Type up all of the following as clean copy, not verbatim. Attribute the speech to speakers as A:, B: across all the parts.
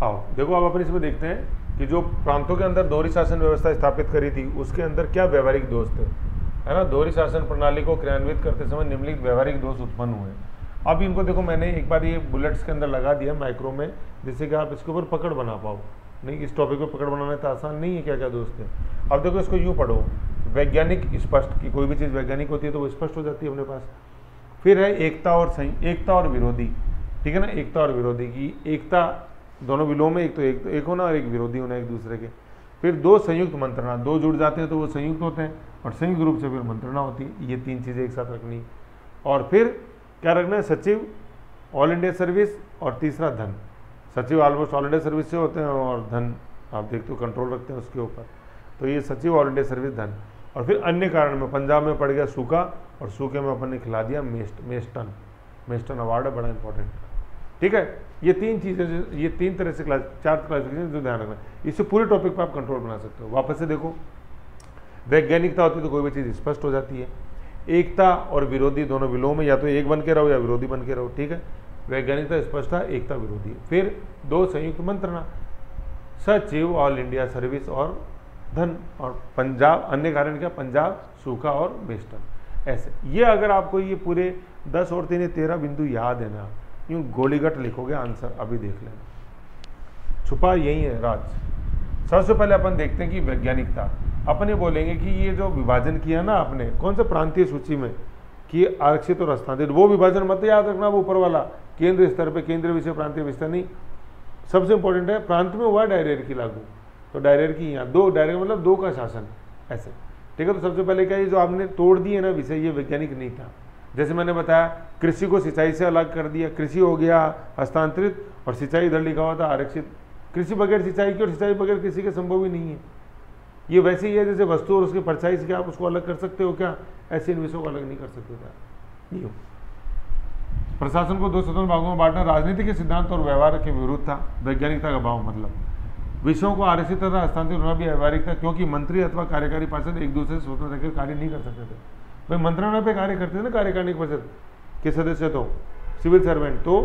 A: आओ देखो, अब अपन इसमें देखते हैं कि जो प्रांतों के अंदर दोहरी शासन व्यवस्था स्थापित करी थी उसके अंदर क्या व्यवहारिक दोष थे, है ना। दोहरी शासन प्रणाली को क्रियान्वित करते समय निम्नलिखित व्यवहारिक दोष उत्पन्न हुए। अब इनको देखो, मैंने एक बार ये बुलेट्स के अंदर लगा दिया माइक्रो में, जिससे कि आप इसके ऊपर पकड़ बना पाओ। नहीं, इस टॉपिक पर पकड़ बनाना तो आसान नहीं है, क्या क्या दोस्त है। अब देखो इसको यूँ पढ़ो, वैज्ञानिक स्पष्ट, की कोई भी चीज़ वैज्ञानिक होती है तो वो स्पष्ट हो जाती है अपने पास। फिर है एकता और विरोधी, ठीक है ना। एकता और विरोधी की, एकता दोनों विलोम में, एक होना और एक विरोधी होना एक दूसरे के। फिर दो संयुक्त मंत्रणा, दो जुड़ जाते हैं तो वो संयुक्त होते हैं, और संयुक्त रूप से फिर मंत्रणा होती है। ये तीन चीज़ें एक साथ रखनी। और फिर क्या रखना है, सचिव, ऑल इंडिया सर्विस, और तीसरा धन। सचिव ऑलमोस्ट ऑल इंडिया सर्विस से होते हैं, और धन आप देखते हो कंट्रोल रखते हैं उसके ऊपर। तो ये सचिव, ऑल इंडिया सर्विस, धन। और फिर अन्य कारण में पंजाब में पड़ गया सूखा, और सूखे में अपन ने खिला दिया मेस्टन अवार्ड है, बड़ा इंपॉर्टेंट, ठीक है। ये तीन चीज़ें, ये तीन तरह से चार क्लासिफिकेशन जो ध्यान रखना है, इससे पूरे टॉपिक पर आप कंट्रोल बना सकते हो। वापस से देखो, वैज्ञानिकता होती है तो कोई भी चीज़ स्पष्ट हो जाती है। एकता और विरोधी दोनों विलोम में, या तो एक बन के रहो या विरोधी बन के रहो, ठीक है। वैज्ञानिकता स्पष्टता, एकता विरोधी। फिर दो संयुक्त मंत्रणा, सचिव, ऑल इंडिया सर्विस और धन। और पंजाब, अन्य कारण क्या, पंजाब, सूखा और वेस्टर्न। ऐसे ये अगर आपको ये पूरे 10 और 3 13 बिंदु याद है ना, यूँ गोलीगट लिखोगे आंसर, अभी देख लेना, छुपा यही है राज। सबसे पहले अपन देखते हैं कि वैज्ञानिकता, अपन ये बोलेंगे कि ये जो विभाजन किया ना आपने, कौन सा प्रांतीय सूची में, कि आरक्षित और हस्तांतरित, वो विभाजन मत याद रखना, वो ऊपर वाला केंद्र स्तर पे, केंद्रीय विषय प्रांतीय विषय नहीं। सबसे इंपॉर्टेंट है प्रांत में हुआ डायरेक्ट लागू, तो डायरेक्ट की यहाँ दो, डायरेक्ट मतलब दो का शासन, ऐसे, ठीक है। तो सबसे पहले क्या, ये जो आपने तोड़ दिए ना विषय, ये वैज्ञानिक नहीं था। जैसे मैंने बताया, कृषि को सिंचाई से अलग कर दिया, कृषि हो गया हस्तांतरित, और सिंचाई इधर लिखा हुआ था आरक्षित। कृषि बगैर सिंचाई की और सिंचाई बगैर कृषि के संभव ही नहीं है। ये वैसे ही है जैसे वस्तु और उसकी परछाई से क्या आप उसको अलग कर सकते हो क्या, ऐसे इन विषयों को अलग नहीं कर सकते क्या, नहीं हो। प्रशासन को दो स्वतंत्र भागों में बांटना राजनीति के सिद्धांत और व्यवहार के विरुद्ध था। वैज्ञानिकता का भाव मतलब विषयों को आरक्षित तथा हस्तांतरित होना भी व्यवहारिक था, क्योंकि मंत्री अथवा कार्यकारी पार्षद एक दूसरे से स्वतंत्र रहकर कार्य नहीं कर सकते थे। भाई मंत्रालय पे कार्य करते थे ना कार्यकारिणी परिषद के सदस्य, तो सिविल सर्वेंट, तो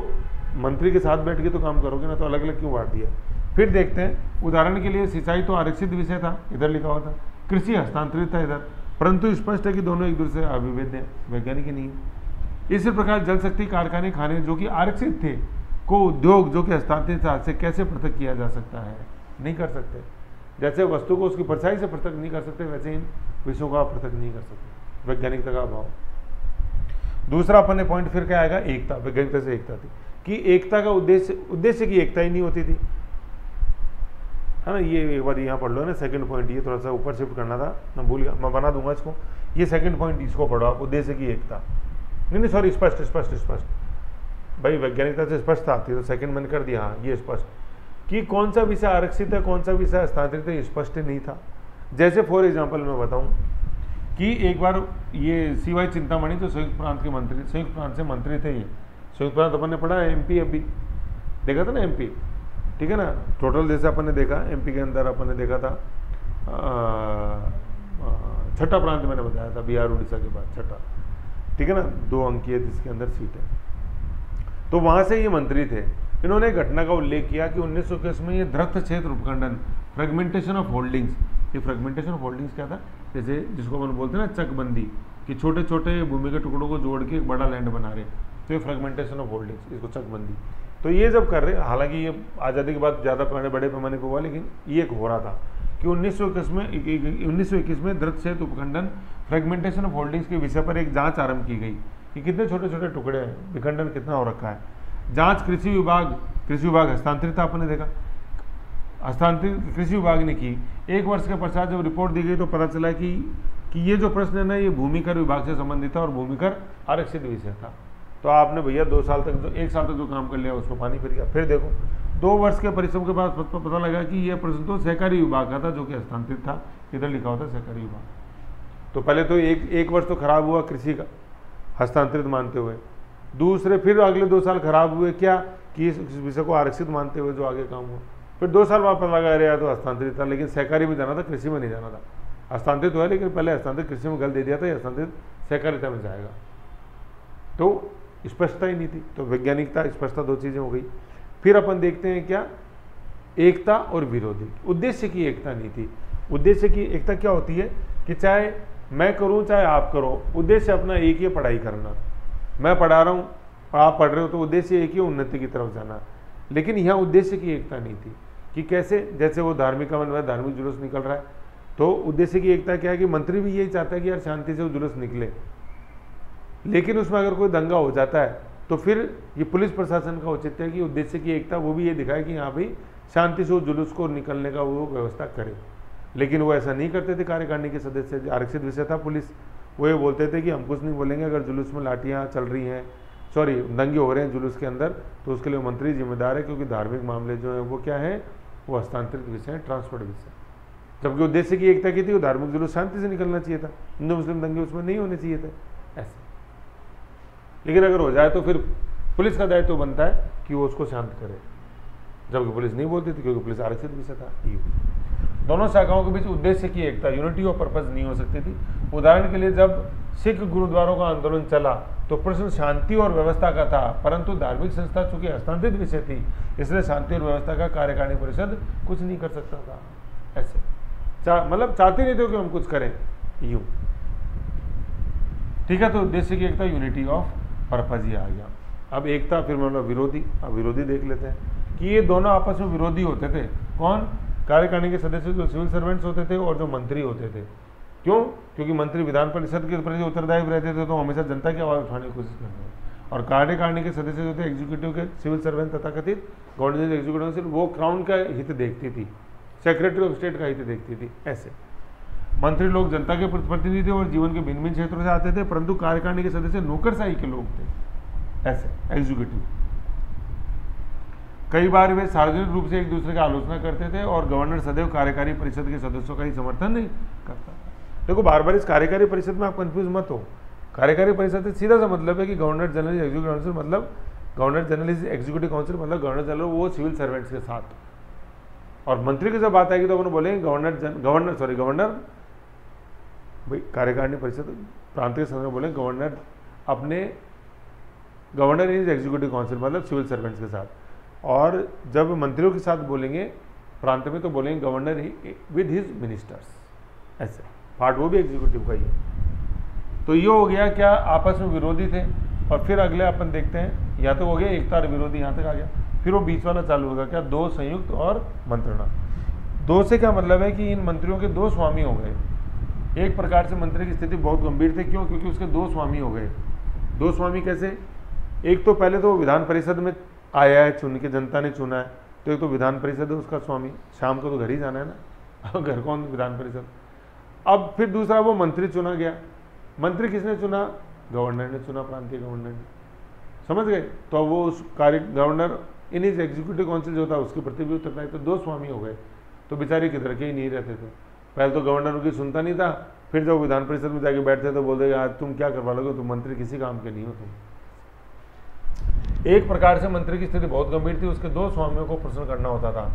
A: मंत्री के साथ बैठ के तो काम करोगे ना, तो अलग अलग क्यों बांट दिया। फिर देखते हैं, उदाहरण के लिए सिंचाई तो आरक्षित विषय था, इधर लिखा हुआ था, कृषि हस्तांतरित था इधर, परंतु स्पष्ट है कि दोनों एक दूसरे से अविभेद्य हैं, वैज्ञानिक ही नहीं है। इसी प्रकार जल शक्ति कारखाने खाने जो कि आरक्षित थे को उद्योग जो कि हस्तांतरित था से कैसे पृथक किया जा सकता है, नहीं कर सकते। जैसे वस्तु को उसकी परछाई से पृथक नहीं कर सकते, वैसे इन विषयों को आप पृथक नहीं कर सकते। वैज्ञानिकता का अभाव। दूसरा अपन ने पॉइंट फिर क्या आएगा, एकता। वैज्ञानिकता से एकता थी, कि एकता का उद्देश्य की एकता ही नहीं होती थी, है ना। ये एक बार यहाँ पढ़ लो ना, सेकंड पॉइंट, ये थोड़ा सा ऊपर शिफ्ट करना था, मैं भूल गया, मैं बना दूंगा इसको। ये सेकंड पॉइंट, इसको पढ़ो आप, उद्देश्य की एकता। नहीं सॉरी, स्पष्ट भाई, वैज्ञानिकता से स्पष्ट आती है तो सेकंड मैंने कर दिया। हाँ, ये स्पष्ट, कि कौन सा विषय आरक्षित है, कौन सा विषय हस्तांतरित है, स्पष्ट नहीं था। जैसे फॉर एग्जाम्पल मैं बताऊँ कि एक बार ये CY चिंतामणि जो संयुक्त प्रांत के मंत्री, संयुक्त प्रांत से मंत्री थे, ये संयुक्त प्रांत अपन ने पढ़ा है, MP अभी देखा था ना, MP, ठीक है ना। टोटल जैसे अपन ने देखा MP के अंदर अपन ने देखा था छठा प्रांत मैंने बताया था, बिहार उड़ीसा के बाद छठा, ठीक है ना, 2 अंकीय जिसके अंदर सीट है। तो वहाँ से ये मंत्री थे, इन्होंने घटना का उल्लेख किया कि 1921 में ये द्रक्त क्षेत्र उपखंडन, फ्रेगमेंटेशन ऑफ होल्डिंग्स। ये फ्रेगमेंटेशन ऑफ होल्डिंग्स क्या था, जैसे जिसको अपन बोलते हैं ना चकबंदी, कि छोटे छोटे भूमि के टुकड़ों को जोड़ के एक बड़ा लैंड बना रहे, तो ये फ्रेगमेंटेशन ऑफ होल्डिंग्स, इसको चकबंदी। तो ये जब कर रहे, हालांकि ये आज़ादी के बाद ज़्यादा बड़े पैमाने पर हुआ, लेकिन ये हो रहा था कि 1921 में द्रक्त क्षेत्र उपखंडन, फ्रेगमेंटेशन ऑफ होल्डिंग्स के विषय पर एक जाँच आरंभ की गई कि कितने छोटे छोटे टुकड़े हैं, विखंडन कितना हो रखा है। जाँच कृषि विभाग हस्तांतरित था, आपने देखा, हस्तांतरित कृषि विभाग ने की। 1 वर्ष के पश्चात जब रिपोर्ट दी गई तो पता चला कि ये जो प्रश्न है ना, ये भूमिकर विभाग से संबंधित था और भूमिकर आरक्षित विषय था। तो आपने भैया 2 साल तक, 1 साल तक जो काम कर लिया उसको पानी फिर गया। फिर देखो 2 वर्ष के परिश्रम के बाद पता लगा कि यह प्रश्न तो सहकारी विभाग का था जो कि हस्तांतरित था, इधर लिखा होता सहकारी विभाग। तो पहले तो एक वर्ष तो खराब हुआ कृषि का, हस्तांतरित मानते हुए। दूसरे फिर अगले 2 साल खराब हुए क्या, कि इस विषय को आरक्षित मानते हुए जो आगे काम हुआ। फिर 2 साल बाद पता लगा रहा तो हस्तांतरित था, लेकिन सहकारी में जाना था, कृषि में नहीं जाना था। हस्तांतरित हुआ लेकिन पहले हस्तांतरित कृषि में गल दे दिया था, हस्तांतरित सहकारिता में जाएगा। तो स्पष्टता ही नहीं थी। तो वैज्ञानिकता, स्पष्टता, 2 चीज़ें हो गई। फिर अपन देखते हैं क्या एकता और विरोधी, उद्देश्य की एकता नहीं थी। उद्देश्य की एकता क्या होती है कि चाहे मैं करूं चाहे आप करो, उद्देश्य अपना एक ही है, पढ़ाई करना। मैं पढ़ा रहा हूं और आप पढ़ रहे हो तो उद्देश्य एक ही, उन्नति की तरफ जाना। लेकिन यहाँ उद्देश्य की एकता नहीं थी कि कैसे, जैसे वो धार्मिक का मन, धार्मिक जुलूस निकल रहा है, तो उद्देश्य की एकता क्या है कि मंत्री भी यही चाहता है कि यार शांति से वो जुलूस निकले, लेकिन उसमें अगर कोई दंगा हो जाता है तो फिर ये पुलिस प्रशासन का औचित्य है कि उद्देश्य की एकता वो भी ये दिखाए कि यहाँ भी शांति से उस जुलूस को निकलने का वो व्यवस्था करे। लेकिन वो ऐसा नहीं करते थे कार्यकारिणी के सदस्य। आरक्षित विषय था पुलिस, वो ये बोलते थे कि हम कुछ नहीं बोलेंगे, अगर जुलूस में लाठियाँ चल रही हैं, सॉरी दंगे हो रहे हैं जुलूस के अंदर, तो उसके लिए मंत्री जिम्मेदार है, क्योंकि धार्मिक मामले जो है वो क्या है, वो हस्तांतरित विषय है, ट्रांसफर्ड विषय। जबकि उद्देश्य की एकता की थी, वो धार्मिक जुलूस शांति से निकलना चाहिए था, हिंदू मुस्लिम दंगे उसमें नहीं होने चाहिए थे ऐसे। लेकिन अगर हो जाए तो फिर पुलिस का दायित्व बनता है कि वो उसको शांत करे, जबकि पुलिस नहीं बोलती थी, क्योंकि पुलिस आरक्षित विषय था। दोनों शाखाओं के बीच उद्देश्य की एकता, यूनिटी ऑफ पर्पस नहीं हो सकती थी। उदाहरण के लिए जब सिख गुरुद्वारों का आंदोलन चला तो प्रश्न शांति और व्यवस्था का था, परंतु धार्मिक संस्था चूंकि हस्तांतरित विषय थी, इसलिए शांति और व्यवस्था का कार्यकारिणी परिषद कुछ नहीं कर सकता था ऐसे। मतलब चाहते नहीं थे कि हम कुछ करें यूं, ठीक है। तो उद्देश्य की एकता, यूनिटी ऑफ पर्पज ही आ गया। अब एकता, फिर मतलब विरोधी। अब विरोधी देख लेते हैं कि ये दोनों आपस में विरोधी होते थे। कौन? कार्यकारिणी के सदस्य जो सिविल सर्वेंट्स होते थे और जो मंत्री होते थे। क्यों? क्योंकि मंत्री विधान परिषद के प्रति उत्तरदायी रहते थे, तो हमेशा जनता की आवाज़ उठाने की कोशिश करते हैं। और कार्यकारिणी के सदस्य जो थे एग्जीक्यूटिव के सिविल सर्वेंट तथा कथित गवर्नमेंट एग्जीक्यूटिव काउंसिल, वो क्राउन का हित देखती थी, सेक्रेटरी ऑफ स्टेट का हित देखती थी ऐसे। मंत्री लोग जनता के प्रतिनिधि थे और जीवन के भिन्न भिन्न क्षेत्रों से आते थे, परंतु कार्यकारिणी के सदस्य नौकरशाही के लोग थे ऐसे एग्जीक्यूटिव। कई बार वे सार्वजनिक रूप से एक दूसरे की आलोचना करते थे और गवर्नर सदैव कार्यकारी परिषद के सदस्यों का ही समर्थन नहीं करता था। देखो बार बार इस कार्यकारी परिषद में आप कंफ्यूज मत हो। कार्यकारी परिषद से सीधा सा मतलब है कि गवर्नर जनरल एग्जीक्यूटिव काउंसिल, मतलब governor general is executive council, मतलब गवर्नर जनरल वो सिविल सर्वेंट्स के साथ। और मंत्री की जब बात आएगी तो अपन बोलेंगे गवर्नर भाई कार्यकारिणी परिषद प्रांत के संदर्भ में बोलेंगे गवर्नर अपने, गवर्नर इज एग्जीक्यूटिव काउंसिल मतलब सिविल सर्वेंट्स के साथ। और जब मंत्रियों के साथ बोलेंगे प्रांत में तो बोलेंगे गवर्नर विद हिज मिनिस्टर्स ऐसे। पार्ट वो भी एग्जीक्यूटिव का ही है। तो ये हो गया क्या, आपस में विरोधी थे। और फिर अगले अपन देखते हैं, या तो हो गया एकता और विरोधी, यहाँ तक आ गया। फिर वो बीच वाला चालू होगा क्या, दो संयुक्त और मंत्रणा। दो से क्या मतलब है कि इन मंत्रियों के दो स्वामी हो गए। एक प्रकार से मंत्री की स्थिति बहुत गंभीर थी। क्यों? क्योंकि उसके दो स्वामी हो गए। दो स्वामी कैसे? एक तो पहले तो विधान परिषद में आया है, चुन के जनता ने चुना है, तो एक तो विधान परिषद है उसका स्वामी, शाम को तो घर ही जाना है ना, घर कौन? विधान परिषद। अब फिर दूसरा वो मंत्री चुना गया। मंत्री किसने चुना? गवर्नर ने चुना, प्रांतीय गवर्नर ने, समझ गए। तो अब वो उस कार्य governor in is executive council जो था उसके प्रति भी उत्तरदायी। तो दो स्वामी हो गए। तो बेचारे किधर के ही नहीं रहते थे। पहले तो गवर्नर उनकी सुनता नहीं था, फिर जब विधान परिषद में जाके बैठते तो बोलते आज तुम क्या करवा लोगे, तुम मंत्री किसी काम के नहीं हो तुम। एक प्रकार से मंत्री की स्थिति बहुत गंभीर थी। उसके दो स्वामियों को प्रश्न करना होता था।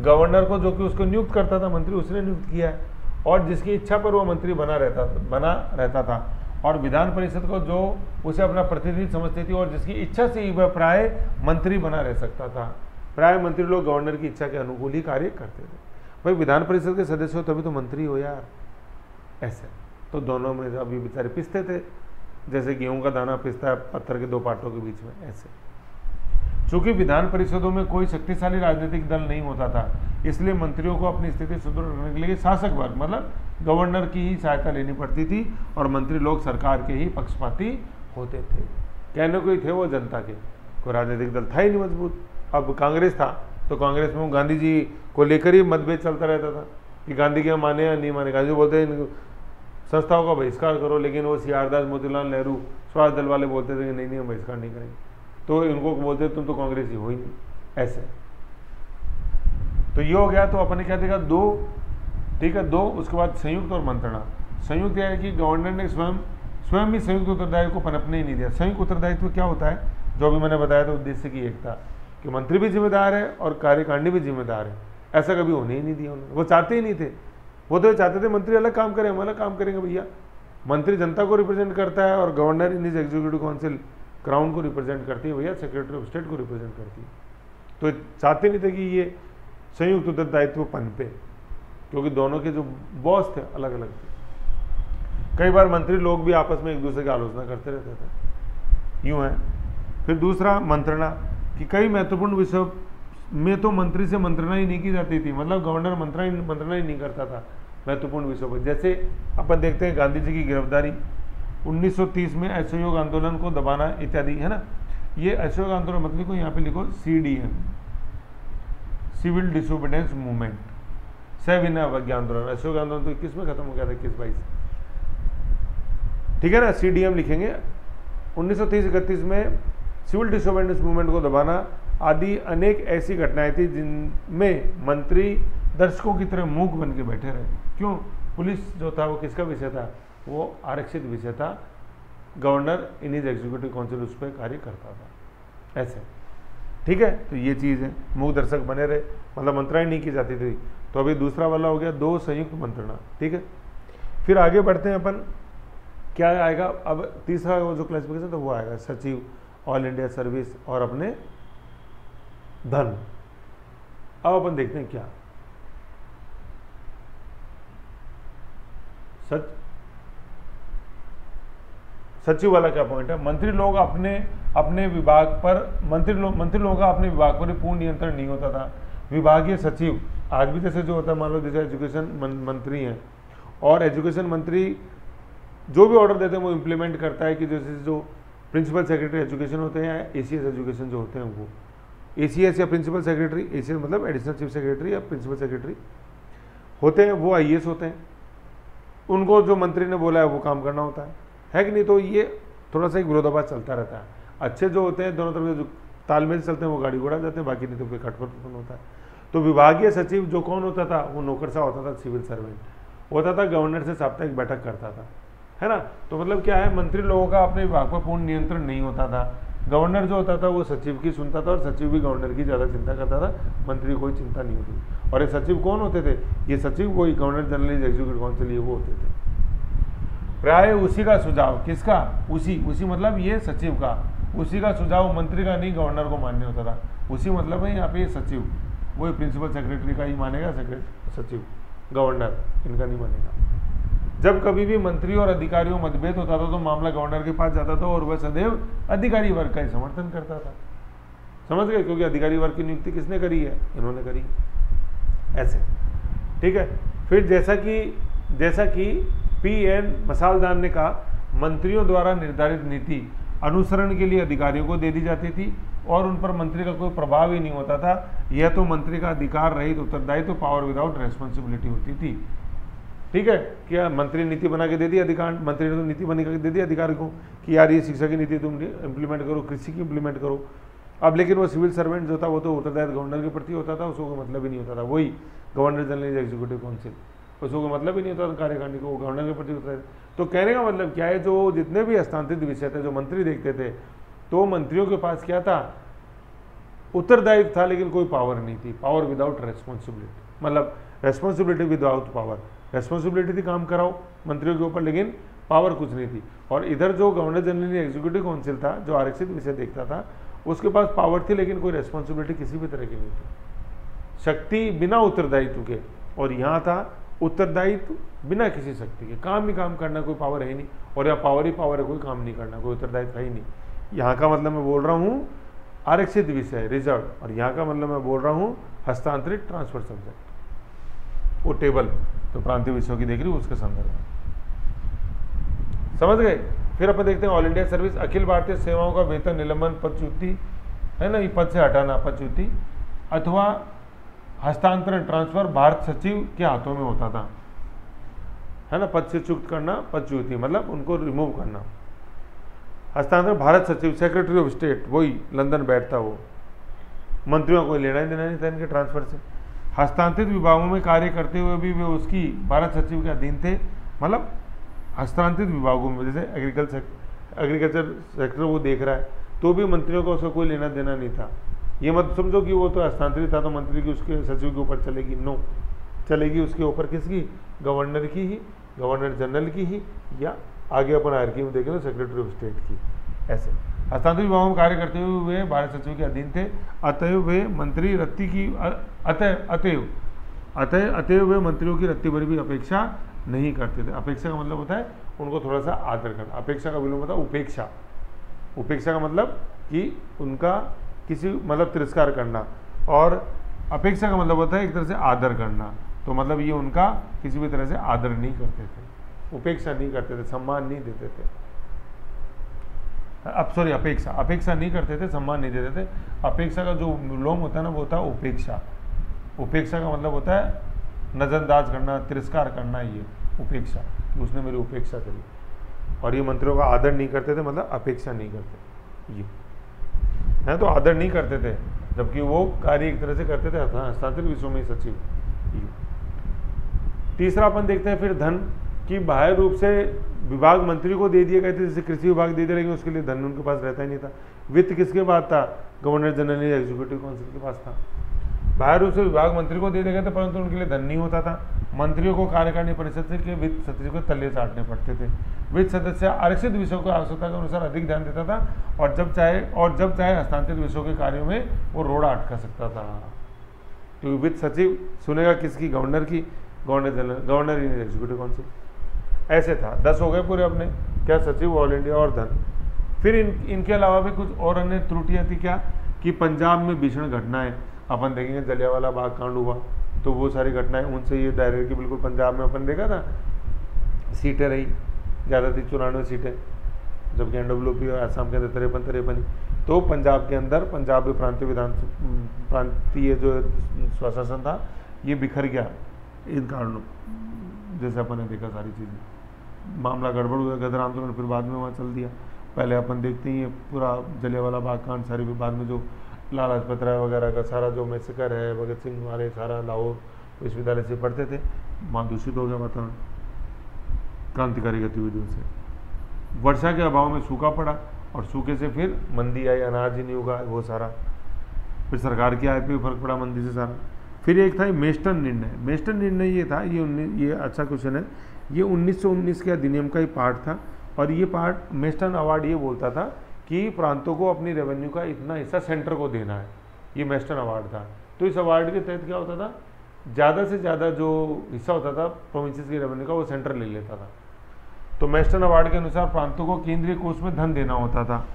A: गवर्नर को जो कि उसको नियुक्त करता था मंत्री, उसने नियुक्त किया है और जिसकी इच्छा पर वो मंत्री बना रहता था। और विधान परिषद को जो उसे अपना प्रतिनिधि समझती थी और जिसकी इच्छा से ही वह प्राय मंत्री बना रह सकता था। प्राय मंत्री लोग गवर्नर की इच्छा के अनुकूल ही कार्य करते थे। भाई विधान परिषद के सदस्य हो तभी तो मंत्री हो यार ऐसे। तो दोनों में अभी बेचारे पिसते थे, जैसे गेहूं का दाना पिसता है पत्थर के दो पाटों के बीच में ऐसे। चूंकि विधान परिषदों में कोई शक्तिशाली राजनीतिक दल नहीं होता था, इसलिए मंत्रियों को अपनी स्थिति सुदृढ़ करने के लिए शासक वर्ग मतलब गवर्नर की ही सहायता लेनी पड़ती थी और मंत्री लोग सरकार के ही पक्षपाती होते थे। कहने को ही थे वो जनता के, कोई राजनीतिक दल था ही नहीं मजबूत। अब कांग्रेस था तो कांग्रेस में गांधी जी को लेकर ही मतभेद चलता रहता था कि गांधी क्या माने या नहीं माने। गांधी जी बोलते हैं संस्थाओं का बहिष्कार करो, लेकिन वो सी.आर. दास, मोतीलाल नेहरू, स्वराज दल वाले बोलते थे कि नहीं हम बहिष्कार नहीं करेंगे। तो इनको बोलते तुम तो कांग्रेस ही हो ही नहीं ऐसे। तो ये हो गया। तो अपने क्या देखा, दो, ठीक है, दो। उसके बाद संयुक्त और मंत्रणा। संयुक्त यह है कि गवर्नर ने स्वयं भी संयुक्त उत्तरदायित्व को पनपने ही नहीं दिया। संयुक्त उत्तरदायित्व क्या होता है, जो अभी मैंने बताया था, उद्देश्य की एकता, कि मंत्री भी जिम्मेदार है और कार्यकारिणी भी जिम्मेदार है। ऐसा कभी होने ही नहीं दिया उन्होंने। वो चाहते ही नहीं थे। वो तो चाहते थे मंत्री अलग काम करें, हम अलग काम करेंगे। भैया मंत्री जनता को रिप्रेजेंट करता है और governor in is executive council crown को रिप्रेजेंट करती है, भैया सेक्रेटरी ऑफ स्टेट को रिप्रेजेंट करती है। तो चाहते नहीं थे कि ये संयुक्त उत्तरदायित्व पन पे, क्योंकि दोनों के जो बॉस थे अलग अलग थे। कई बार मंत्री लोग भी आपस में एक दूसरे की आलोचना करते रहते थे, यूं है। फिर दूसरा मंत्रणा, कि कई महत्वपूर्ण विषयों में तो मंत्री से मंत्रणा ही नहीं की जाती थी, मतलब गवर्नर मंत्रणा ही नहीं करता था महत्वपूर्ण विषयों पर। जैसे अपन देखते हैं गांधी जी की गिरफ्तारी 1930 में, असहयोग आंदोलन को दबाना इत्यादि, है ना। ये असहयोग आंदोलन मतलब को यहाँ पे लिखो CDM, सिविल डिसोबीडियंस मूवमेंट, सविनय अवज्ञा आंदोलन। असहयोग आंदोलन तो किस में खत्म हो गया था, 21-22, ठीक है ना। CDM लिखेंगे। 1930-31 में सिविल डिसोबीडियंस मूवमेंट को दबाना आदि अनेक ऐसी घटनाएं थी जिनमें मंत्री दर्शकों की तरह मूक बन के बैठे रहे। क्यों? पुलिस जो था वो किसका विषय था, वो आरक्षित विषय था, governor in his executive council उस पर कार्य करता था, ऐसे, ठीक है। तो ये चीज़ है, मूक दर्शक बने रहे, मतलब मंत्राएं नहीं की जाती थी। तो अभी दूसरा वाला हो गया 2 संयुक्त मंत्रणा, ठीक है। फिर आगे बढ़ते हैं अपन, क्या आएगा अब तीसरा वो जो क्लासिफिकेशन था वो आएगा सचिव, ऑल इंडिया सर्विस और अपने धन। अब अपन देखते हैं क्या सचिव वाला क्या पॉइंट है। मंत्री लोग अपने विभाग पर मंत्री लोगों का अपने विभाग पर पूर्ण नियंत्रण नहीं होता था। विभागीय सचिव आज भी जैसे जो होता है, मान लो जैसे एजुकेशन मंत्री हैं, और एजुकेशन मंत्री जो भी ऑर्डर देते हैं वो इम्प्लीमेंट करता है, कि जैसे जो प्रिंसिपल सेक्रेटरी एजुकेशन होते हैं, ACS एजुकेशन जो होते हैं, वो ACS या प्रिंसिपल सेक्रेटरी, ACS मतलब एडिशनल चीफ सेक्रेटरी या प्रिंसिपल सेक्रेटरी होते हैं, वो IAS होते हैं। उनको जो मंत्री ने बोला है वो काम करना होता है कि नहीं। तो ये थोड़ा सा एक विरोधाभास चलता रहता है। अच्छे जो होते हैं, दोनों तरफ जो तालमेल चलते हैं, वो गाड़ी घोड़ा जाते हैं, बाकी नहीं तो फिर खटपट उत्पन्न होता है। तो विभागीय सचिव जो कौन होता था, वो नौकरसा होता था, सिविल सर्वेंट होता था, गवर्नर से साप्ताहिक बैठक करता था, है ना। तो मतलब क्या है, मंत्री लोगों का अपने विभाग पर पूर्ण नियंत्रण नहीं होता था। गवर्नर जो होता था वो सचिव की सुनता था, और सचिव भी गवर्नर की ज़्यादा चिंता करता था, मंत्री कोई चिंता नहीं होती। और ये सचिव कौन होते थे, ये सचिव वही गवर्नर जनरल एग्जीक्यूटिव काउंसिल ये वो होते थे। प्राय उसी का सुझाव, किसका, उसी मतलब ये सचिव का, उसी का सुझाव मंत्री का नहीं गवर्नर को मान्य होता था। उसी मतलब है यहाँ पे सचिव वही प्रिंसिपल सेक्रेटरी का ही मानेगा, सचिव गवर्नर इनका नहीं मानेगा। जब कभी भी मंत्री और अधिकारियों मतभेद होता था तो मामला गवर्नर के पास जाता था, और वह सदैव अधिकारी वर्ग का ही समर्थन करता था। समझ गए, क्योंकि अधिकारी वर्ग की नियुक्ति किसने करी है, इन्होंने करी, ऐसे, ठीक है। फिर जैसा कि PN मसालदान ने कहा, मंत्रियों द्वारा निर्धारित नीति अनुसरण के लिए अधिकारियों को दे दी जाती थी, और उन पर मंत्री का कोई प्रभाव ही नहीं होता था। यह तो मंत्री का अधिकार रहित उत्तरदायित्व, पावर विदाउट रेस्पॉन्सिबिलिटी होती थी, ठीक है। क्या मंत्री नीति बना के दे दी, अधिकार मंत्री ने तो नीति बना के दे दी अधिकारी को कि यार ये शिक्षा की नीति तुम इम्प्लीमेंट करो, कृषि की इम्प्लीमेंट करो। अब लेकिन वो सिविल सर्वेंट जो था वो तो उत्तरदायित्व गवर्नर के प्रति होता था, उसको कोई मतलब ही नहीं होता था। वही गवर्नर जनरल एग्जीक्यूटिव काउंसिल, उसको कोई मतलब ही नहीं होता था कार्यकारिणी को, वो गवर्नर के प्रति होता है। तो कहने का मतलब क्या है, जो जितने भी हस्तांतरित विषय थे जो मंत्री देखते थे, तो मंत्रियों के पास क्या था, उत्तरदायित्व था, लेकिन कोई पावर नहीं थी। पावर विदाउट रेस्पॉन्सिबिलिटी, मतलब रेस्पॉन्सिबिलिटी विदाउट पावर। रेस्पॉन्सिबिलिटी थी काम कराओ मंत्रियों के ऊपर, लेकिन पावर कुछ नहीं थी। और इधर जो गवर्नर जनरल एग्जीक्यूटिव काउंसिल था, जो आरक्षित विषय देखता था, उसके पास पावर थी, लेकिन कोई रेस्पॉन्सिबिलिटी किसी भी तरह की नहीं थी। शक्ति बिना उत्तरदायित्व के, और यहाँ था उत्तरदायित्व बिना किसी शक्ति के, काम ही काम करना, कोई पावर है ही नहीं। और यहाँ पावर ही पावर है, कोई काम नहीं करना, कोई उत्तरदायित्व है ही नहीं। यहाँ का मतलब मैं बोल रहा हूँ आरक्षित विषय रिजर्व, और यहाँ का मतलब मैं बोल रहा हूँ हस्तांतरित ट्रांसफर सब्जेक्ट, वो टेबल तो प्रांतीय विषयों की देख रही हूँ उसके संदर्भ में, समझ गए। फिर अपन देखते हैं all India service, Akhil Bharatiya सेवाओं का वेतन निलंबन, पदच्युति, है ना, ये पद से हटाना पदच्युति अथवा हस्तांतरण ट्रांसफर भारत सचिव के हाथों में होता था, है ना। पद से च्युत करना पदच्युति मतलब उनको रिमूव करना। हस्तांतरण भारत सचिव, सेक्रेटरी ऑफ स्टेट, वही लंदन बैठता, वो मंत्रियों को लेना ही देना नहीं था इनके ट्रांसफर से। हस्तांतरित विभागों में कार्य करते हुए भी वे उसकी भारत सचिव के अधीन थे, मतलब हस्तांतरित विभागों में, जैसे एग्रीकल्चर सेक्टर वो देख रहा है, तो भी मंत्रियों को उसका कोई लेना देना नहीं था। ये मत समझो कि वो तो हस्तांतरित था तो मंत्री की उसके सचिव के ऊपर चलेगी, नो, चलेगी उसके ऊपर किसकी, गवर्नर की ही, गवर्नर जनरल की ही, या आगे अपन हायरार्की में देखें तो सेक्रेटरी ऑफ स्टेट की, ऐसे। हस्तांतरित विभागों में कार्य करते हुए वे भारत सचिव के अधीन थे, अतएव वे मंत्री रत्ती की अतएव वे मंत्रियों की रत्ती भर भी अपेक्षा नहीं करते थे। अपेक्षा का मतलब होता है उनको थोड़ा सा आदर करना। अपेक्षा का विलोम होता है उपेक्षा। उपेक्षा का मतलब कि उनका किसी मतलब तिरस्कार करना, और अपेक्षा का मतलब होता है एक तरह से आदर करना। तो मतलब ये उनका किसी भी तरह से आदर नहीं करते थे, उपेक्षा नहीं करते थे, सम्मान नहीं देते थे। अब सॉरी, अपेक्षा नहीं करते थे, सम्मान नहीं देते थे। अपेक्षा का जो विलोम होता है ना वो होता है उपेक्षा। उपेक्षा का मतलब होता है नजरअंदाज करना, तिरस्कार करना, ये उपेक्षा, कि उसने मेरी उपेक्षा करी। और ये मंत्रियों का आदर नहीं करते थे, मतलब अपेक्षा नहीं करते ये है, तो आदर नहीं करते थे, जबकि वो कार्य एक तरह से करते थे हस्तांतरित विषयों में सचिव। तीसरा अपन देखते हैं फिर धन की बाह्य रूप से विभाग मंत्री को दे दिए गए थे, जैसे कृषि विभाग दे दिया, लेकिन उसके लिए धन उनके पास रहता ही नहीं था। वित्त किसके पास था? गवर्नर जनरल या एग्जीक्यूटिव काउंसिल के पास था। बाह्य रूप से विभाग मंत्री को दे दिए गए थे, परंतु उनके लिए धन नहीं होता था। मंत्रियों को कार्यकारिणी परिषद से के वित्त सचिव को तल्ले चाटने पड़ते थे। वित्त सदस्य आरक्षित विषयों को आवश्यकता के अनुसार अधिक ध्यान देता था, और जब चाहे हस्तांतरित विषयों के कार्यों में वो रोड़ा अटका सकता था। तो वित्त सचिव सुनेगा किसकी? गवर्नर की। गवर्नर इन एग्जीक्यूटिव काउंसिल। ऐसे था। 10 हो गए पूरे अपने, क्या? सचिव, ऑल इंडिया और धन। फिर इनके अलावा भी कुछ और अन्य त्रुटियां थी। क्या? कि पंजाब में भीषण घटनाएं अपन देखेंगे, जलियांवाला बाग कांड हुआ, तो वो सारी घटनाएं उनसे ये डायरेक्ट की बिल्कुल पंजाब में अपन देखा था, सीटें रही ज़्यादा थी 94 सीटें, जबकि NWP और आसाम के अंदर 53। तो पंजाब के अंदर पंजाब प्रांतीय जो स्वशासन था ये बिखर गया इन कारणों, जैसे अपन ने देखा सारी चीज़ें। मामला गड़बड़ हुआ, गदर आंदोलन फिर बाद में वहाँ चल दिया। पहले अपन देखते ही पूरा जलियांवाला बाग कांड सारी, बाद में जो लाला लाजपत राय वगैरह का सारा जो मैसेकर है, भगत सिंह वाले सारा लाहौर विश्वविद्यालय से पढ़ते थे, वहाँ दूषित हो गया वातावरण क्रांतिकारी गतिविधियों से। वर्षा के अभाव में सूखा पड़ा, और सूखे से फिर मंदी आई, अनाज ही नहीं उगा, वो सारा। फिर सरकार की आय पे फर्क पड़ा मंदी से सारा। फिर एक था मेस्टन निर्णय। मेस्टन निर्णय ये था, ये अच्छा क्वेश्चन है, ये 1919 के अधिनियम का ही पार्ट था। और ये पार्ट मेस्टन अवार्ड ये बोलता था कि प्रांतों को अपनी रेवेन्यू का इतना हिस्सा सेंटर को देना है, ये मेस्टन अवार्ड था। तो इस अवार्ड के तहत क्या होता था, ज़्यादा से ज़्यादा जो हिस्सा होता था प्रोविंसेस की रेवेन्यू का वो सेंटर ले लेता था। तो मेस्टन अवार्ड के अनुसार प्रांतों को केंद्रीय कोष में धन देना होता था।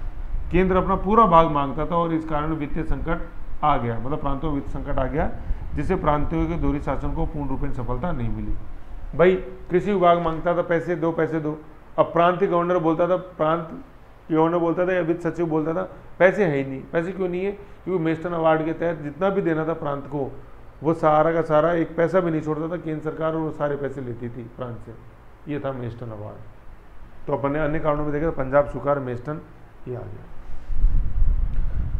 A: केंद्र अपना पूरा भाग मांगता था, और इस कारण वित्तीय संकट आ गया, मतलब प्रांतों में वित्त संकट आ गया, जिससे प्रांतों के दोहरी शासन को पूर्ण रूप में सफलता नहीं मिली। भाई कृषि विभाग मांगता था पैसे दो पैसे दो, अब प्रांतीय गवर्नर बोलता था, प्रांत गवर्नर बोलता था या वित्त सचिव बोलता था पैसे है ही नहीं। पैसे क्यों नहीं है? क्योंकि मेस्टन अवार्ड के तहत जितना भी देना था प्रांत को, वो सारा का सारा एक पैसा भी नहीं छोड़ता था केंद्र सरकार, और वो सारे पैसे लेती थी प्रांत से। ये था मेस्टन अवार्ड। तो अपन ने अन्य कारणों में देखा, पंजाब सुखाड़, मेस्टन ये आ गया।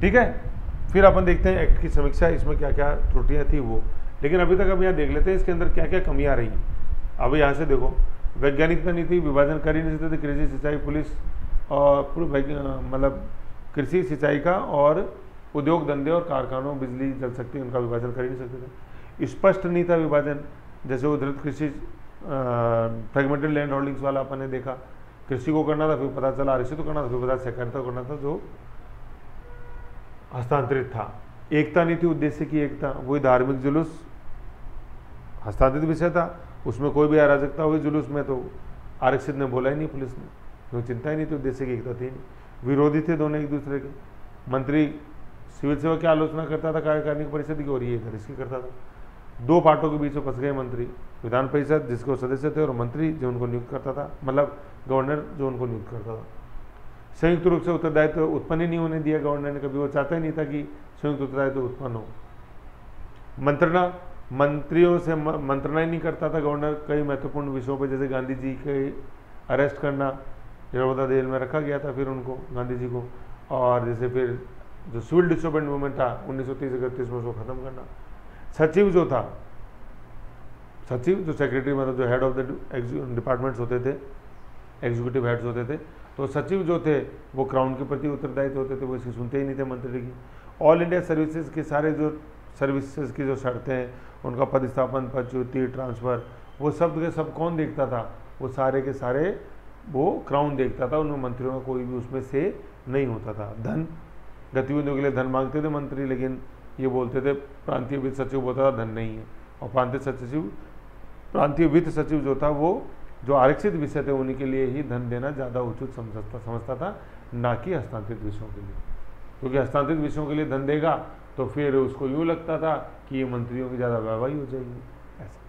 A: ठीक है, फिर अपन देखते हैं एक्ट की समीक्षा, इसमें क्या क्या त्रुटियां थी वो। लेकिन अभी तक अब यहाँ देख लेते हैं इसके अंदर क्या क्या कमियां रही। अब यहाँ से देखो, वैज्ञानिकता नीति, विभाजन कर ही नहीं सकते थे, कृषि सिंचाई पुलिस और मतलब कृषि सिंचाई का और उद्योग धंधे और कारखानों, बिजली, जल शक्ति, उनका विभाजन कर ही नहीं सकते थे। स्पष्ट नहीं था विभाजन, जैसे उद्धृत कृषि फ्रेगमेंटेड लैंड होल्डिंग्स वाला अपन ने देखा, कृषि को करना था, फिर पता चला आरक्षित को करना था, फिर पता सहकारिता को करना था, जो हस्तांतरित था। एकता नहीं थी, उद्देश्य की एकता, वही धार्मिक जुलूस हस्तांतरित विषय था, उसमें कोई भी अराजकता हुई जुलूस में तो आरक्षित ने बोला ही नहीं, पुलिस ने, क्योंकि चिंता ही नहीं थी, उद्देश्य की एकता थी नहीं। विरोधी थे दोनों एक दूसरे के। मंत्री सिविल सेवा की आलोचना करता था कार्यकारिणी परिषद की, और ये इधर इसकी करता था। दो पार्टों के बीच में फंस गए मंत्री, विधान परिषद जिसको सदस्य थे और मंत्री जो उनको नियुक्त करता था, मतलब गवर्नर जो उनको नियुक्त करता था। संयुक्त रूप से उत्तरदायित्व उत्पन्न ही नहीं होने दिया गवर्नर ने, कभी वो चाहता ही नहीं था कि संयुक्त उत्तरदायित्व उत्पन्न हो। मंत्रणा, मंत्रियों से मंत्रणा ही नहीं करता था गवर्नर कई महत्वपूर्ण विषयों पर, जैसे गांधी जी के अरेस्ट करना, यशोदा जेल में रखा गया था फिर उनको, गांधी जी को, और जैसे फिर जो सिविल डिसोबेडिएंस मूवमेंट था 1930-31 में उसको खत्म करना। सचिव जो था, सचिव जो सेक्रेटरी मतलब जो हेड ऑफ द डिपार्टमेंट्स होते थे, एग्जीक्यूटिव हेड्स होते थे, तो सचिव जो थे वो क्राउन के प्रति उत्तरदायित्व होते थे, वो इसकी सुनते ही नहीं थे मंत्री की। ऑल इंडिया सर्विसेज के सारे जो सर्विसेज की जो शर्तें हैं, उनका पदस्थापन, पदच्युति, ट्रांसफ़र, वो सब के सब कौन देखता था? वो सारे के सारे वो क्राउन देखता था, उनमें मंत्रियों का कोई भी उसमें से नहीं होता था। धन गतिविधियों के लिए धन मांगते थे मंत्री, लेकिन ये बोलते थे, प्रांतीय वित्त सचिव बोलता था धन नहीं है, और प्रांतीय वित्त सचिव जो था वो जो आरक्षित विषय थे उन्हीं के लिए ही धन देना ज़्यादा उचित समझता था, ना कि हस्तांतरित विषयों के लिए, क्योंकि हस्तांतरित विषयों के लिए धन देगा तो फिर उसको यूँ लगता था कि ये मंत्रियों की ज़्यादा वाहवाही हो जाएगी। ऐसा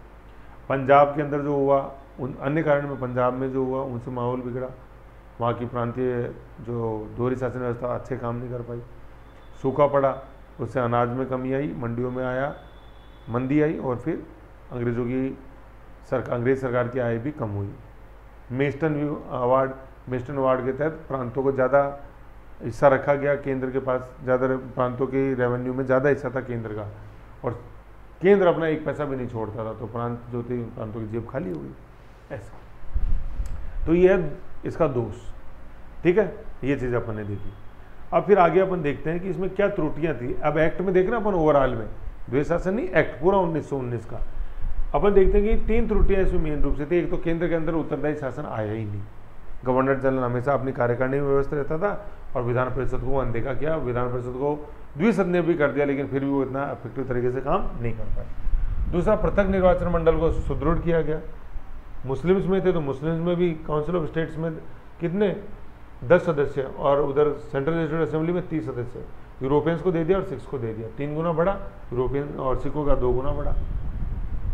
A: पंजाब के अंदर जो हुआ, उन अन्य कारण में पंजाब में जो हुआ उनसे माहौल बिगड़ा, वहाँ की प्रांतीय जो दोहरी शासन व्यवस्था अच्छे काम नहीं कर पाई, सूखा पड़ा, उससे अनाज में कमी आई, मंडियों में मंदी आई, और फिर अंग्रेज सरकार की आय भी कम हुई। मेस्टन अवार्ड के तहत प्रांतों को ज़्यादा हिस्सा रखा गया, केंद्र के पास ज़्यादा, प्रांतों के रेवेन्यू में ज़्यादा हिस्सा था केंद्र का, और केंद्र अपना एक पैसा भी नहीं छोड़ता था, तो प्रांतों की जेब खाली हो गई। ऐसा तो ये है इसका दोष। ठीक है, ये चीज़ अपन ने देखी। अब फिर आगे अपन देखते हैं कि इसमें क्या त्रुटियां थी। अब एक्ट में देख रहे हैं अपन ओवरऑल में, द्वैध शासन नहीं, एक्ट पूरा 1919 का। अपन देखते हैं कि 3 त्रुटियां इसमें मेन रूप से थी। एक तो केंद्र के अंदर उत्तरदायी शासन आया ही नहीं, गवर्नर जनरल हमेशा अपनी कार्यकारिणी में व्यवस्थित रहता था, और विधान परिषद को अनदेखा किया, विधान परिषद को द्विसदनीय भी कर दिया, लेकिन फिर भी वो इतना इफेक्टिव तरीके से काम नहीं कर पाए। दूसरा, पृथक निर्वाचन मंडल को सुदृढ़ किया गया। मुस्लिम्स में थे तो मुस्लिम्स में भी काउंसिल ऑफ स्टेट्स में कितने 10 सदस्य, और उधर सेंट्रल लेजिस्लेटिव असेंबली में 30 सदस्य। यूरोपियंस को दे दिया और सिख्स को दे दिया, 3 गुना बढ़ा यूरोपियन, और सिखों का 2 गुना बढ़ा,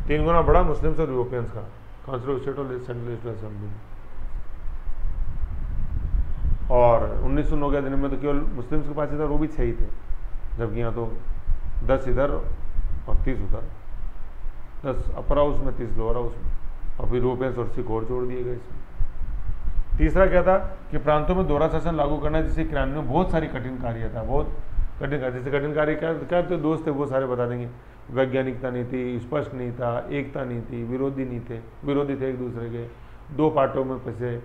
A: 3 गुना बढ़ा मुस्लिम्स और यूरोपियंस का काउंसिल ऑफ स्टेट और सेंट्रल लेजिस्लेटिव असेंबली में। और 1909 के दिन में तो केवल मुस्लिम्स के पास इधर वो भी 6 ही थे, जबकि यहाँ तो 10 इधर और 30 उधर, 10 अपर हाउस में 30 लोअर हाउस में, और फिर यूरोपियंस और सिख और जोड़ दिए गए इसमें। तीसरा क्या था कि प्रांतों में दोहरा शासन लागू करना, जिससे क्रांति में बहुत सारी कठिन कार्य था, बहुत कठिन कार्य। जैसे कठिन कार्य क्या तो दोस्त थे वो सारे बता देंगे। वैज्ञानिकता नहीं थी, स्पष्ट नहीं था, एकता नहीं थी, विरोधी थे एक दूसरे के, 2 पार्टों में फंसे,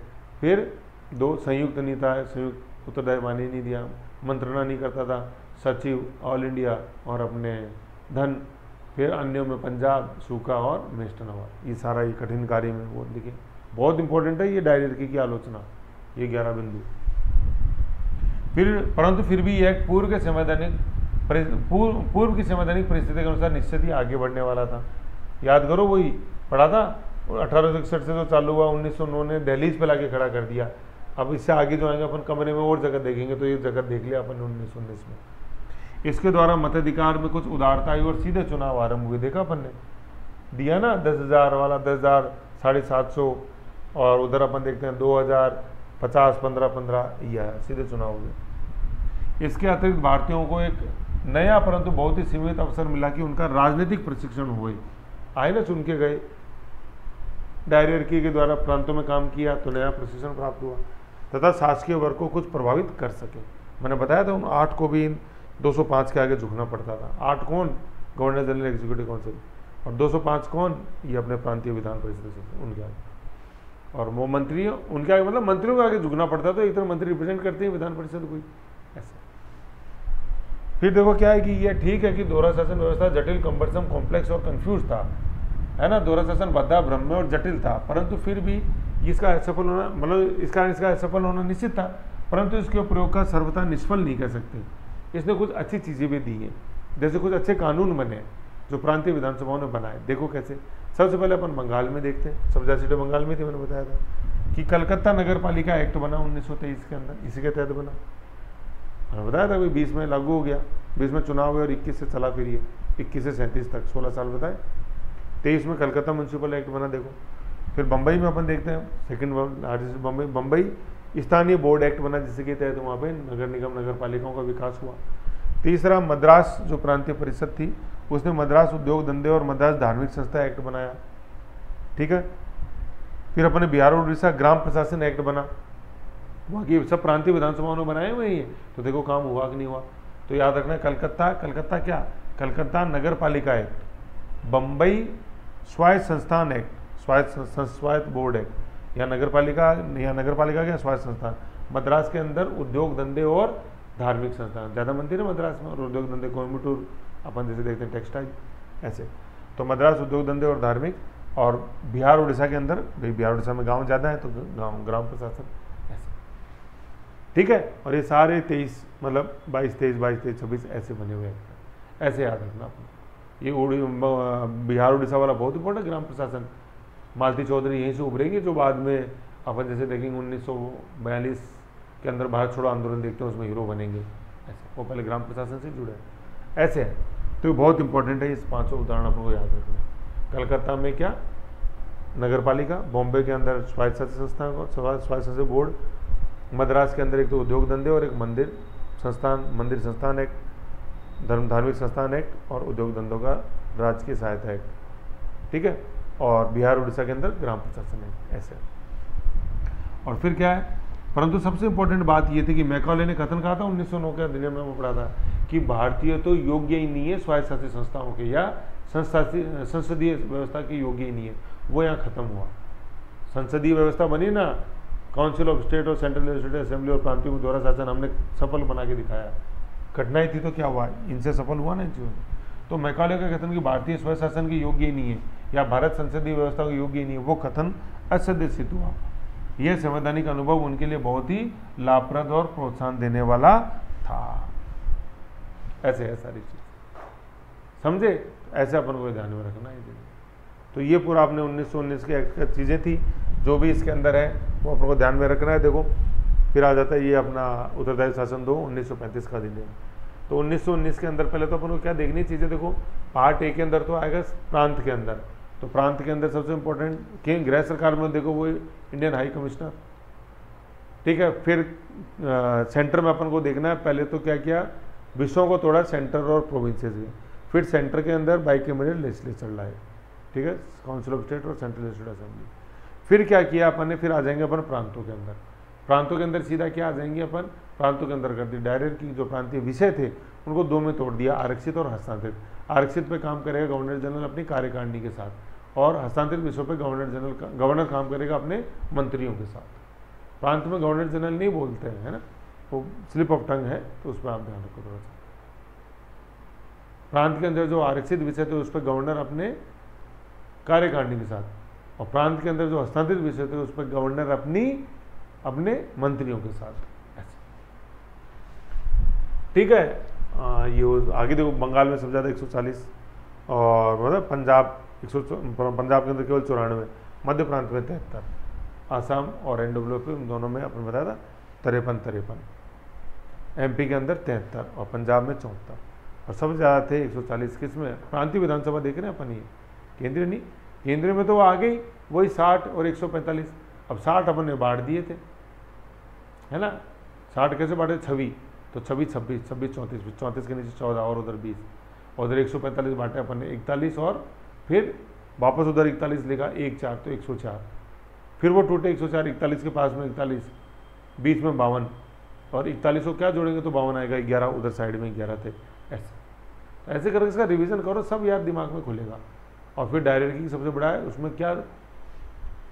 A: फिर 2 संयुक्त नहीं था, संयुक्त उत्तरदायी मानी नहीं दिया, मंत्रणा नहीं करता था, सचिव ऑल इंडिया और अपने धन, फिर अन्यों में पंजाब, सूखा और मेस्टन अवार्ड। ये सारा ये कठिन कार्य में वो लिखे, बहुत इंपॉर्टेंट है ये डायरेक्टरी की आलोचना, ये 11 बिंदु। परंतु फिर भी यह पूर्व की संवैधानिक परिस्थिति के अनुसार निश्चित ही आगे बढ़ने वाला था। याद करो, वही पढ़ा था 1861 से जो चालू हुआ, 1909 ने दहलीज पे लाके खड़ा कर दिया। अब इससे आगे जो आएंगे अपन कमरे में और जगह देखेंगे, तो ये जगह देख लिया अपन 1919 में। इसके द्वारा मताधिकार में कुछ उदारता आई और सीधे चुनाव आरंभ हुए। देखा अपन ने दिया ना 10,000 वाला, 10,000, 750, और उधर अपन देखते हैं 2000, 50, 15, यह सीधे चुनाव हुए। इसके अतिरिक्त भारतीयों को एक नया परंतु बहुत ही सीमित अवसर मिला कि उनका राजनीतिक प्रशिक्षण हुए। आए ना, चुन के गए, डायरेक्टरी के द्वारा प्रांतों में काम किया तो नया प्रशिक्षण प्राप्त हुआ, तथा शासकीय वर्ग को कुछ प्रभावित कर सके। मैंने बताया था उन 8 को भी 205 के आगे झुकना पड़ता था। 8 कौन? गवर्नर जनरल एग्जीक्यूटिव काउंसिल, और 205 कौन? ये अपने प्रांतीय विधान परिषद से उनके आगे, और वो मंत्री उनके आगे, मतलब मंत्रियों के आगे झुकना पड़ता था। एक तरह मंत्री रिप्रेजेंट करते हैं विधान परिषद को, ऐसा। फिर देखो क्या है कि ये ठीक है कि दोहरा शासन व्यवस्था जटिल, कम्बरसम, कॉम्प्लेक्स और कंफ्यूज था, है ना। दोहरा शासन बद्धा, भ्रम और जटिल था, परंतु फिर भी इसका असफल होना, मतलब इसका असफल होना निश्चित था, परंतु इसके प्रयोग का सर्वथा निष्फल नहीं कर सकते। इसने कुछ अच्छी चीज़ें भी दी हैं, जैसे कुछ अच्छे कानून बने जो प्रांतीय विधानसभाओं ने बनाए। देखो कैसे। सबसे पहले अपन बंगाल में देखते हैं, सब सीटें बंगाल में थी, मैंने बताया था कि कलकत्ता नगर पालिका एक्ट बना 1923 के अंदर, इसी के तहत बना। मैंने बताया था, 20 में लागू हो गया, 20 में चुनाव हुए और 21 से चला फिर ये 21 से 37 तक 16 साल बताए। 23 में कलकत्ता म्यूनसिपल एक्ट बना। देखो फिर बम्बई में अपन देखते हैं, सेकंड लार्जेस्ट बम्बई स्थानीय बोर्ड एक्ट बना, जिसके के तहत वहाँ पे नगर निगम, नगर पालिकाओं का विकास हुआ। तीसरा, मद्रास जो प्रांतीय परिषद थी, उसने मद्रास उद्योग धंधे और मद्रास धार्मिक संस्था एक्ट बनाया। ठीक है। फिर अपने बिहार और उड़ीसा ग्राम प्रशासन एक्ट बना, बाकी सब प्रांतीय विधानसभाओं ने बनाए हुए हैं। तो देखो काम हुआ कि नहीं हुआ। तो याद रखना, कलकत्ता क्या, कलकत्ता नगर पालिका एक्ट, बम्बई स्वायत्त संस्थान एक्ट, स्वायत्त बोर्ड एक्ट, या नगर पालिका क्या स्वायत्त संस्थान। मद्रास के अंदर उद्योग धंधे और धार्मिक संस्थान, ज़्यादा मंदिर है मद्रास में, और उद्योग धंधे कोयम्बटूर अपन जैसे देखते हैं टेक्सटाइल, ऐसे। तो मद्रास उद्योग धंधे और धार्मिक, और बिहार उड़ीसा के अंदर, भाई बिहार उड़ीसा में गांव ज़्यादा है तो गांव ग्राम प्रशासन, ऐसे। ठीक है। और ये सारे 23 मतलब 22, 23, 26 ऐसे बने हुए हैं, ऐसे याद रखना आपने। ये बिहार उड़ीसा वाला बहुत इंपॉर्टेंट ग्राम प्रशासन, मालती चौधरी यहीं से उभरेंगे, जो बाद में अपन जैसे देखेंगे 1942 के अंदर भारत छोड़ो आंदोलन देखते हैं, उसमें हीरो बनेंगे, ऐसे वो पहले ग्राम प्रशासन से जुड़े हैं, ऐसे है। तो ये बहुत इंपॉर्टेंट है, इस 5 उदाहरण अपन को याद रखना है। कलकत्ता में क्या नगर पालिका, बॉम्बे के अंदर स्वायत्त शासी संस्थान को स्वायत्त शासी बोर्ड, मद्रास के अंदर एक तो उद्योग धंधे और एक मंदिर संस्थान एक्ट, धार्मिक संस्थान एक्ट और उद्योग धंधों का राजकीय सहायता एक्ट, ठीक है। और बिहार उड़ीसा के अंदर ग्राम प्रशासन एक्ट, ऐसे। और फिर क्या है, परंतु सबसे इंपॉर्टेंट बात ये थी कि मैकाले ने कथन कहा था 1909 के अधिनियम में, वो पढ़ा था कि भारतीय तो योग्य ही नहीं है स्वायत्त शासी संस्थाओं के या संसदीय व्यवस्था के योग्य ही नहीं है, वो यहाँ खत्म हुआ। संसदीय व्यवस्था बनी ना, काउंसिल ऑफ स्टेट और सेंट्रल लेजिस्लेटिव असेंबली और प्रांतों में द्वारा शासन हमने सफल बना के दिखाया। कठिनाई थी तो क्या हुआ, इनसे सफल हुआ ना चीज़ों। तो मैकाले का कथन कि भारतीय स्वयं शासन की योग्य ही नहीं है या भारत संसदीय व्यवस्था की योग्य ही नहीं है, वो कथन असत्य सिद्ध हुआ। यह संवैधानिक अनुभव उनके लिए बहुत ही लाभप्रद और प्रोत्साहन देने वाला था। ऐसे है सारी चीज, समझे? ऐसे अपन को ध्यान में रखना है। तो ये पूरा आपने 1919 के चीज़ें थी, जो भी इसके अंदर है वो अपन को ध्यान में रखना है। देखो फिर आ जाता है ये अपना उत्तरदायित्व शासन 2 1935 का अधिनियम। तो 1919 के अंदर पहले तो अपन को क्या देखनी चीज़ें, देखो पार्ट ए के अंदर तो आएगा प्रांत के अंदर। तो प्रांत के अंदर सबसे इंपॉर्टेंट कि गृह सरकार में देखो वो इंडियन हाई कमिश्नर, ठीक है। फिर सेंटर में अपन को देखना है, पहले तो क्या किया, विषयों को तोड़ा सेंटर और प्रोविंसेस में। फिर सेंटर के अंदर बाइकैमेरल लेजिस्लेचर लाए, ठीक है, काउंसिल ऑफ स्टेट और सेंट्रल लेजिस्लेटिव असेंबली। फिर क्या किया अपन ने, फिर आ जाएंगे अपन प्रांतों के अंदर। प्रांतों के अंदर सीधा क्या आ जाएंगे अपन, प्रांतों के अंदर कर दी डायरेक्ट की जो प्रांतीय विषय थे उनको 2 में तोड़ दिया, आरक्षित और हस्तांतरित। आरक्षित पे काम करेगा गवर्नर जनरल अपनी कार्यकारिणी के साथ, और हस्तांतरित विषयों पे गवर्नर काम करेगा अपने मंत्रियों के साथ। प्रांत में गवर्नर जनरल नहीं बोलते हैं, है ना, वो स्लिप ऑफ टंग है, तो उस पर आप ध्यान रखो थोड़ा सा। प्रांत के अंदर जो आरक्षित विषय थे उस पर गवर्नर अपने कार्यकारिणी के साथ, और प्रांत के अंदर जो हस्तांतरित विषय थे उस पर गवर्नर अपने मंत्रियों के साथ, ऐसे, ठीक है। ये आगे देखो, बंगाल में सबसे ज़्यादा 140, और मतलब पंजाब पंजाब के अंदर केवल 94, मध्य प्रांत में 73, आसाम और NWP दोनों में अपन बताया था 53, MP के अंदर 73 और पंजाब में 74, और सबसे ज़्यादा थे 140 किसमें, प्रांतीय विधानसभा देख रहे हैं अपन, ये केंद्रीय नहीं। केंद्रीय में तो आ गई वही 60 और 145। अब 60 अपन ने बांट दिए थे, है ना। 60 कैसे बांटे, 26, तो 26, 26, 34, 34 के नीचे 14 और उधर 20, और उधर 145 बांटे अपन ने 41, और फिर वापस उधर 41 लिखा, 1 4 तो 104, फिर वो टूटे 104, 41 के पास में 41, बीच में 52, और 41 को क्या जोड़ेंगे तो 52 आएगा, 11 उधर साइड में 11 थे, ऐसे करके इसका रिवीजन करो, सब याद दिमाग में खुलेगा। और फिर डायरेक्टरी सबसे बड़ा है, उसमें क्या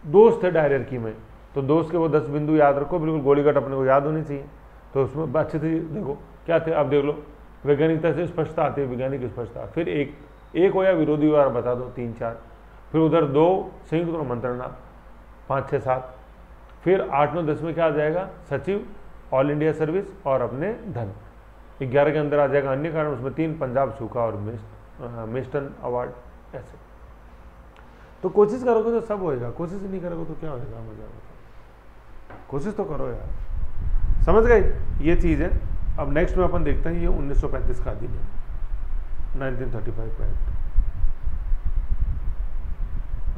A: दोस्त है डायरेक्टरी में, तो दोस्त के वो 10 बिंदु याद रखो, बिल्कुल गोलीगट अपने को याद होनी चाहिए। तो उसमें अच्छे से देखो क्या थे, अब देख लो, वैज्ञानिकता से स्पष्टता आती है, वैज्ञानिक स्पष्टता, फिर एक हो या विरोधी हो यार बता दो, 3 4, फिर उधर 2 संयुक्त और मंत्रणा 5 6 7, फिर 8 9 10 में क्या आ जाएगा, सचिव, ऑल इंडिया सर्विस और अपने धन। 11 के अंदर आ जाएगा अन्य कारण, उसमें 3 पंजाब सूखा और मिस्टन अवार्ड, ऐसे। तो कोशिश करोगे तो सब होएगा, कोशिश नहीं करोगे तो क्या होएगा, मजा आएगा। कोशिश तो करो यार, समझ गए, ये चीज़ है। अब नेक्स्ट में अपन देखते हैं ये 1935 का अधिनियम, 1935 का एक्ट,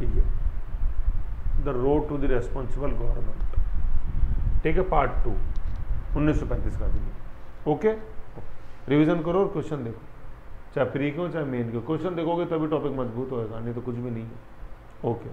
A: ये the road to the responsible government, ठीक है, पार्ट 2 1935 का अधिनियम। ओके, रिवीजन करो और क्वेश्चन देखो, चाहे प्री के हो चाहे मेन के, क्वेश्चन देखोगे तभी टॉपिक मजबूत होएगा, नहीं तो कुछ भी नहीं है। ओके।